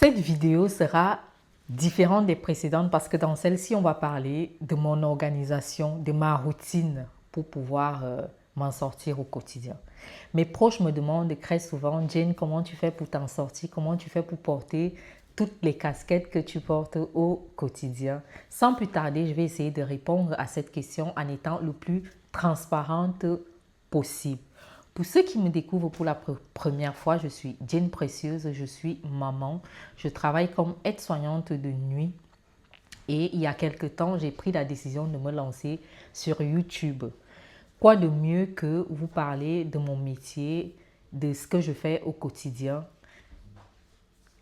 Cette vidéo sera différente des précédentes parce que dans celle-ci, on va parler de mon organisation, de ma routine pour pouvoir m'en sortir au quotidien. Mes proches me demandent très souvent, Jane, comment tu fais pour t'en sortir? Comment tu fais pour porter toutes les casquettes que tu portes au quotidien? Sans plus tarder, je vais essayer de répondre à cette question en étant le plus transparente possible. Pour ceux qui me découvrent pour la première fois, je suis Jane Précieuse, je suis maman. Je travaille comme aide-soignante de nuit et il y a quelque temps, j'ai pris la décision de me lancer sur YouTube. Quoi de mieux que vous parler de mon métier, de ce que je fais au quotidien.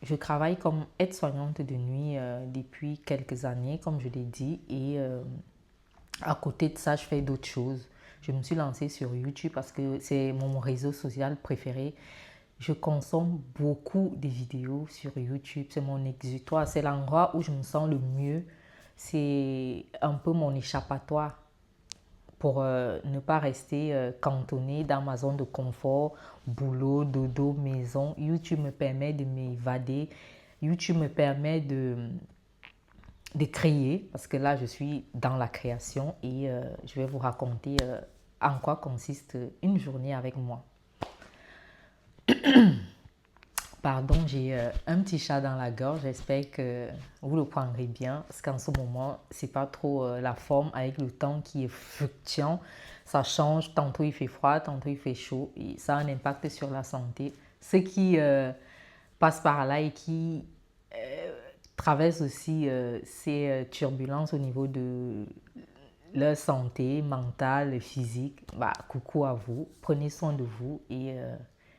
Je travaille comme aide-soignante de nuit depuis quelques années, comme je l'ai dit, et à côté de ça, je fais d'autres choses. Je me suis lancée sur YouTube parce que c'est mon réseau social préféré. Je consomme beaucoup de vidéos sur YouTube. C'est mon exutoire. C'est l'endroit où je me sens le mieux. C'est un peu mon échappatoire pour ne pas rester cantonnée dans ma zone de confort, boulot, dodo, maison. YouTube me permet de m'évader. YouTube me permet de créer, parce que là, je suis dans la création et je vais vous raconter en quoi consiste une journée avec moi. Pardon, j'ai un petit chat dans la gorge, j'espère que vous le prendrez bien, parce qu'en ce moment, c'est pas trop la forme avec le temps qui est fluctuant. Ça change, tantôt il fait froid, tantôt il fait chaud, et ça a un impact sur la santé. Ceux qui passent par là et qui traversent aussi ces turbulences au niveau de leur santé mentale, physique, bah, coucou à vous, prenez soin de vous et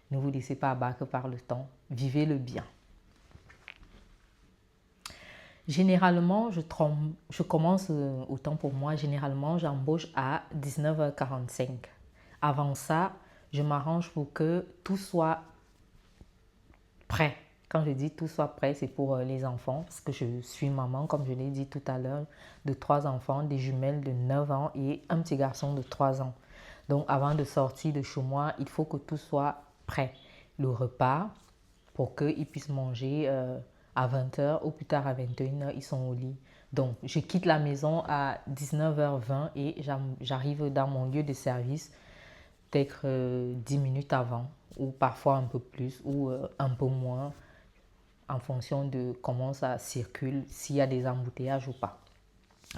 ne vous laissez pas abattre par le temps, vivez le bien. Généralement, je commence autant pour moi, généralement j'embauche à 19h45. Avant ça, je m'arrange pour que tout soit prêt. Quand je dis tout soit prêt, c'est pour les enfants, parce que je suis maman, comme je l'ai dit tout à l'heure, de 3 enfants, des jumelles de 9 ans et un petit garçon de 3 ans. Donc avant de sortir de chez moi, il faut que tout soit prêt. Le repas, pour qu'ils puissent manger à 20h ou plus tard à 21h, ils sont au lit. Donc je quitte la maison à 19h20 et j'arrive dans mon lieu de service peut-être 10 minutes avant, ou parfois un peu plus, ou un peu moins, en fonction de comment ça circule, s'il y a des embouteillages ou pas.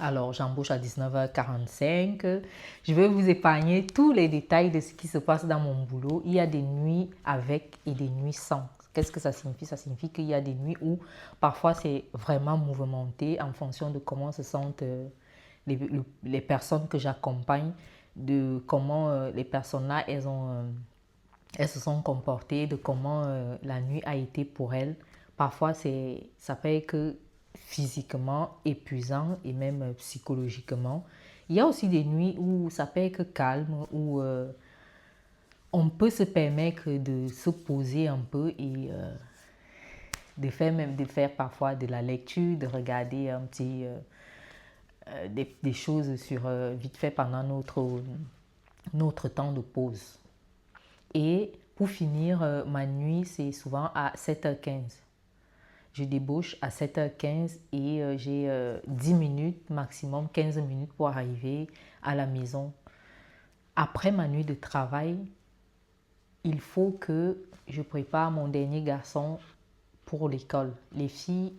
Alors, j'embauche à 19h45. Je vais vous épargner tous les détails de ce qui se passe dans mon boulot. Il y a des nuits avec et des nuits sans. Qu'est-ce que ça signifie? Ça signifie qu'il y a des nuits où parfois c'est vraiment mouvementé en fonction de comment se sentent les personnes que j'accompagne, de comment les personnes-là, elles se sont comportées, de comment la nuit a été pour elles. Parfois, ça peut être que physiquement épuisant et même psychologiquement. Il y a aussi des nuits où ça peut être calme, où on peut se permettre de se poser un peu et de faire parfois de la lecture, de regarder un petit des choses sur vite fait pendant notre temps de pause. Et pour finir, ma nuit, c'est souvent à 7h15. Je débauche à 7h15 et j'ai 10 minutes, maximum 15 minutes pour arriver à la maison. Après ma nuit de travail, il faut que je prépare mon dernier garçon pour l'école. Les filles,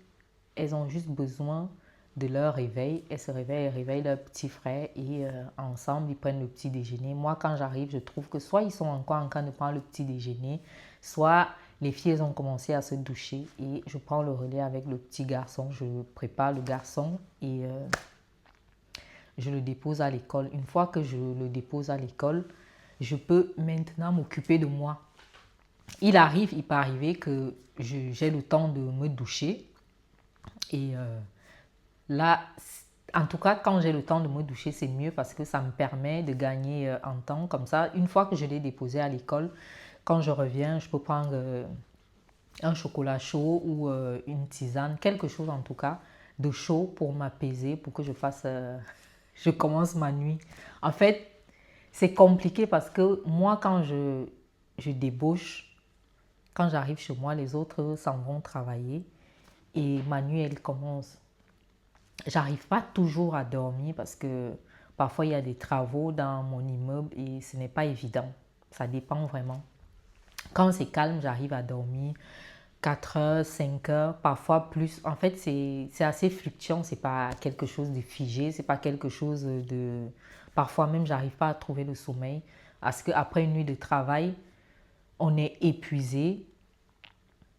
elles ont juste besoin de leur réveil. Elles se réveillent, elles réveillent leur petit frère et ensemble, ils prennent le petit déjeuner. Moi, quand j'arrive, je trouve que soit ils sont encore en train de prendre le petit déjeuner, soit les filles, elles ont commencé à se doucher et je prends le relais avec le petit garçon. Je prépare le garçon et je le dépose à l'école. Une fois que je le dépose à l'école, je peux maintenant m'occuper de moi. Il peut arriver que j'ai le temps de me doucher et là, en tout cas, quand j'ai le temps de me doucher, c'est mieux parce que ça me permet de gagner en temps. Comme ça, une fois que je l'ai déposé à l'école, quand je reviens, je peux prendre un chocolat chaud ou une tisane, quelque chose en tout cas de chaud pour m'apaiser, pour que je commence ma nuit. En fait, c'est compliqué parce que moi, quand je débauche, quand j'arrive chez moi, les autres s'en vont travailler. et ma nuit, elle commence. J'arrive pas toujours à dormir parce que parfois il y a des travaux dans mon immeuble et ce n'est pas évident. Ça dépend vraiment. Quand c'est calme, j'arrive à dormir 4 heures, 5 heures, parfois plus. En fait, c'est assez fluctuant, c'est pas quelque chose de figé, c'est pas quelque chose de... Parfois même, j'arrive pas à trouver le sommeil. Parce qu'après une nuit de travail, on est épuisé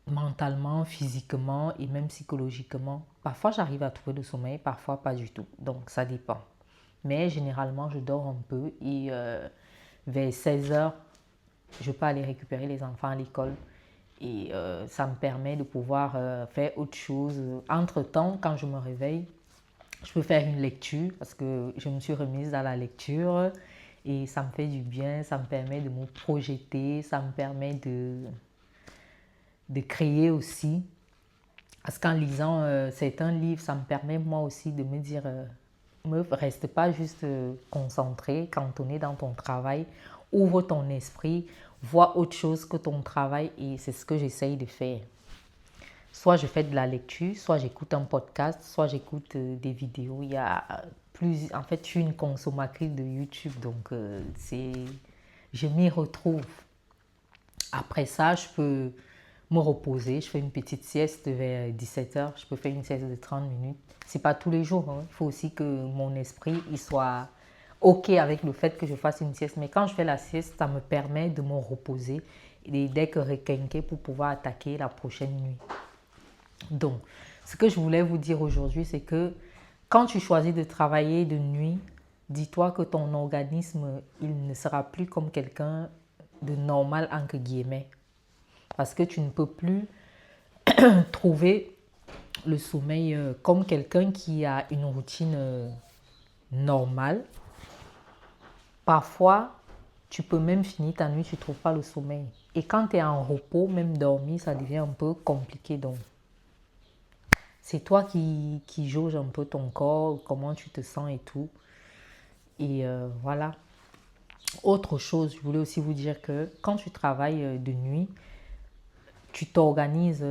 mentalement, physiquement et même psychologiquement. Parfois, j'arrive à trouver le sommeil, parfois pas du tout. Donc, ça dépend. Mais généralement, je dors un peu et vers 16 heures, je peux aller récupérer les enfants à l'école. Et ça me permet de pouvoir faire autre chose. Entre-temps, quand je me réveille, je peux faire une lecture parce que je me suis remise à la lecture et ça me fait du bien, ça me permet de me projeter, ça me permet de créer aussi. Parce qu'en lisant certains livres, ça me permet moi aussi de me dire, ne reste pas juste concentré, cantonné dans ton travail, ouvre ton esprit, vois autre chose que ton travail et c'est ce que j'essaye de faire. Soit je fais de la lecture, soit j'écoute un podcast, soit j'écoute des vidéos. Il y a plus, en fait, je suis une consommatrice de YouTube, donc je m'y retrouve. Après ça, je peux me reposer. Je fais une petite sieste vers 17 heures. Je peux faire une sieste de 30 minutes. C'est pas tous les jours. Hein. Il faut aussi que mon esprit il soit OK avec le fait que je fasse une sieste. Mais quand je fais la sieste, ça me permet de me reposer et d'être requinqué pour pouvoir attaquer la prochaine nuit. Donc, ce que je voulais vous dire aujourd'hui, c'est que quand tu choisis de travailler de nuit, dis-toi que ton organisme, il ne sera plus comme quelqu'un de normal, entre guillemets. Parce que tu ne peux plus trouver le sommeil comme quelqu'un qui a une routine normale. Parfois, tu peux même finir ta nuit, tu ne trouves pas le sommeil. Et quand tu es en repos, même dormir, ça devient un peu compliqué. Donc, c'est toi qui jauge un peu ton corps, comment tu te sens et tout. Et voilà. Autre chose, je voulais aussi vous dire que quand tu travailles de nuit, tu t'organises,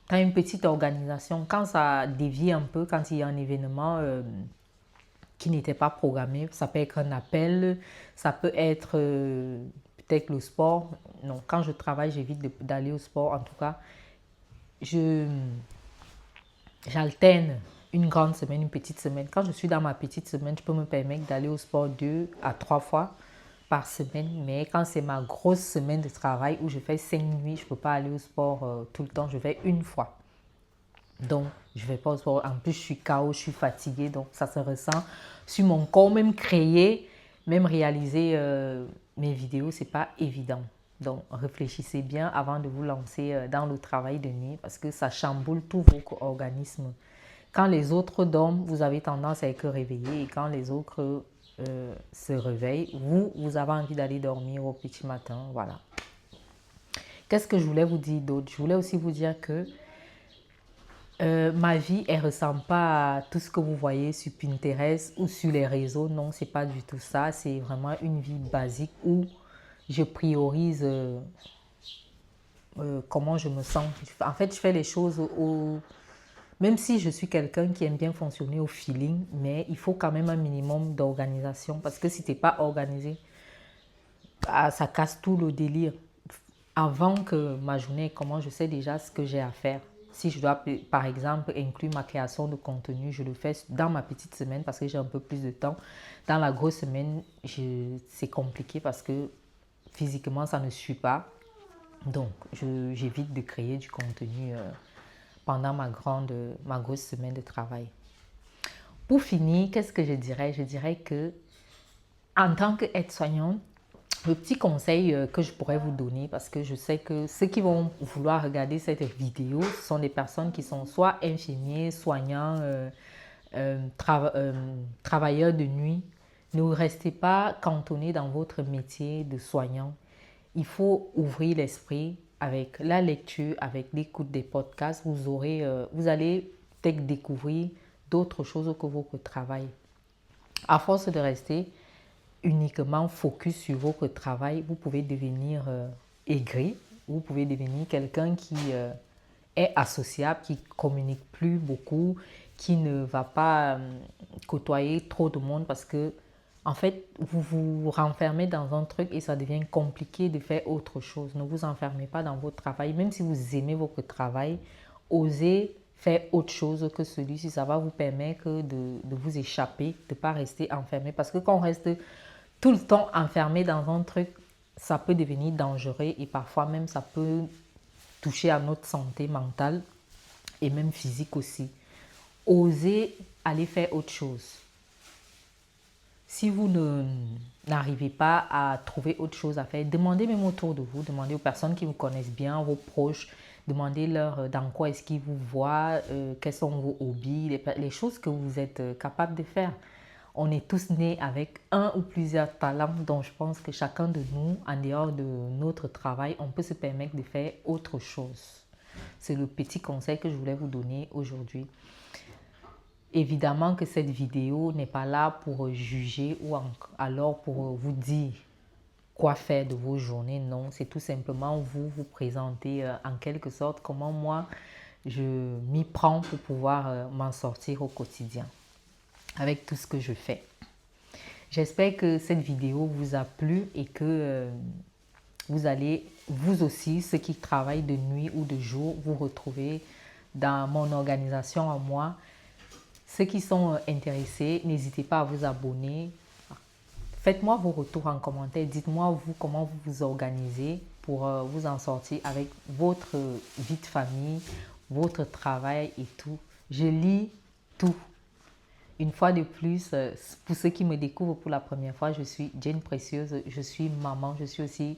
tu as une petite organisation. Quand ça dévie un peu, quand il y a un événement qui n'était pas programmé, ça peut être un appel, ça peut être peut-être le sport. Non, quand je travaille, j'évite d'aller au sport. En tout cas, j'alterne une grande semaine, une petite semaine. Quand je suis dans ma petite semaine, je peux me permettre d'aller au sport 2 à 3 fois par semaine. Mais quand c'est ma grosse semaine de travail où je fais 5 nuits, je ne peux pas aller au sport tout le temps. Je vais une fois. Donc, je ne vais pas au sport. En plus, je suis KO, je suis fatiguée. Donc, ça se ressent sur mon corps. Même créer, même réaliser mes vidéos, ce n'est pas évident. Donc, réfléchissez bien avant de vous lancer dans le travail de nuit parce que ça chamboule tout votre organisme. Quand les autres dorment, vous avez tendance à être réveillé et quand les autres se réveillent, vous avez envie d'aller dormir au petit matin. Voilà. Qu'est-ce que je voulais vous dire d'autre? Je voulais aussi vous dire que ma vie, elle ne ressemble pas à tout ce que vous voyez sur Pinterest ou sur les réseaux. Non, ce n'est pas du tout ça. C'est vraiment une vie basique où je priorise comment je me sens. En fait, je fais les choses même si je suis quelqu'un qui aime bien fonctionner au feeling, mais il faut quand même un minimum d'organisation parce que si tu n'es pas organisé, ça casse tout le délire. Avant que ma journée commence, je sais déjà ce que j'ai à faire. Si je dois, par exemple, inclure ma création de contenu, je le fais dans ma petite semaine parce que j'ai un peu plus de temps. Dans la grosse semaine, c'est compliqué parce que physiquement, ça ne suit pas. Donc, j'évite de créer du contenu pendant ma grosse semaine de travail. Pour finir, qu'est-ce que je dirais? Je dirais que en tant qu'aide-soignante, le petit conseil que je pourrais vous donner, parce que je sais que ceux qui vont vouloir regarder cette vidéo, ce sont des personnes qui sont soit infirmiers, soignants, travailleurs de nuit. Ne restez pas cantonnés dans votre métier de soignant. Il faut ouvrir l'esprit avec la lecture, avec l'écoute des podcasts. Vous allez peut-être découvrir d'autres choses que votre travail. À force de rester uniquement focus sur votre travail, vous pouvez devenir aigri, vous pouvez devenir quelqu'un qui est associable, qui communique plus beaucoup, qui ne va pas côtoyer trop de monde parce que en fait, vous vous renfermez dans un truc et ça devient compliqué de faire autre chose. Ne vous enfermez pas dans votre travail. Même si vous aimez votre travail, osez faire autre chose que celui-ci. Ça va vous permettre de vous échapper, de ne pas rester enfermé. Parce que quand on reste tout le temps enfermé dans un truc, ça peut devenir dangereux et parfois même ça peut toucher à notre santé mentale et même physique aussi. Osez aller faire autre chose. Si vous n'arrivez pas à trouver autre chose à faire, demandez même autour de vous, demandez aux personnes qui vous connaissent bien, vos proches, demandez-leur dans quoi est-ce qu'ils vous voient, quels sont vos hobbies, les choses que vous êtes capable de faire. On est tous nés avec un ou plusieurs talents, donc je pense que chacun de nous, en dehors de notre travail, on peut se permettre de faire autre chose. C'est le petit conseil que je voulais vous donner aujourd'hui. Évidemment que cette vidéo n'est pas là pour juger ou alors pour vous dire quoi faire de vos journées. Non, c'est tout simplement vous présenter en quelque sorte comment moi je m'y prends pour pouvoir m'en sortir au quotidien avec tout ce que je fais. J'espère que cette vidéo vous a plu et que vous allez, vous aussi, ceux qui travaillent de nuit ou de jour, vous retrouver dans mon organisation à moi. Ceux qui sont intéressés, n'hésitez pas à vous abonner. Faites-moi vos retours en commentaire. Dites-moi vous comment vous vous organisez pour vous en sortir avec votre vie de famille, votre travail et tout. Je lis tout. Une fois de plus, pour ceux qui me découvrent pour la première fois, je suis Jane Précieuse, je suis maman, je suis aussi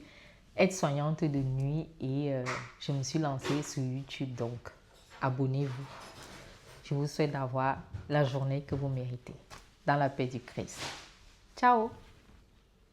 aide-soignante de nuit et je me suis lancée sur YouTube, donc abonnez-vous. Je vous souhaite d'avoir la journée que vous méritez. Dans la paix du Christ. Ciao!